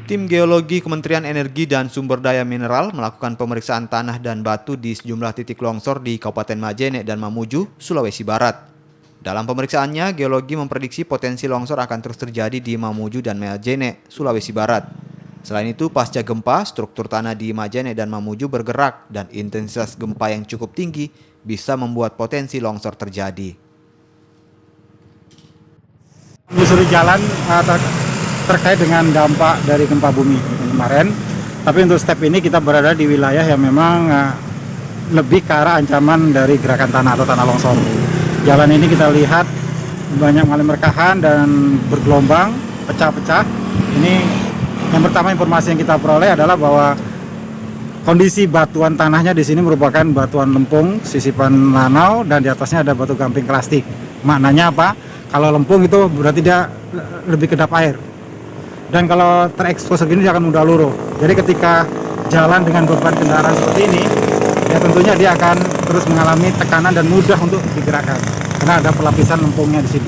Tim Geologi Kementerian Energi dan Sumber Daya Mineral melakukan pemeriksaan tanah dan batu di sejumlah titik longsor di Kabupaten Majene dan Mamuju, Sulawesi Barat. Dalam pemeriksaannya, geologi memprediksi potensi longsor akan terus terjadi di Mamuju dan Majene, Sulawesi Barat. Selain itu, pasca gempa, struktur tanah di Majene dan Mamuju bergerak dan intensitas gempa yang cukup tinggi bisa membuat potensi longsor terjadi. Menyusuri jalan terkait dengan dampak dari gempa bumi kemarin, tapi untuk step ini kita berada di wilayah yang memang lebih ke arah ancaman dari gerakan tanah atau tanah longsor. Jalan ini kita lihat banyak mengalami rekahan dan bergelombang, pecah-pecah. Ini yang pertama informasi yang kita peroleh adalah bahwa kondisi batuan tanahnya di sini merupakan batuan lempung, sisipan lanau, dan di atasnya ada batu gamping klastik. Maknanya apa? Kalau lempung itu berarti dia lebih kedap air. Dan kalau terekspos segini dia akan mudah luruh. Jadi ketika jalan dengan beban kendaraan seperti ini, ya tentunya dia akan terus mengalami tekanan dan mudah untuk digerakkan. Karena ada pelapisan lempungnya di sini.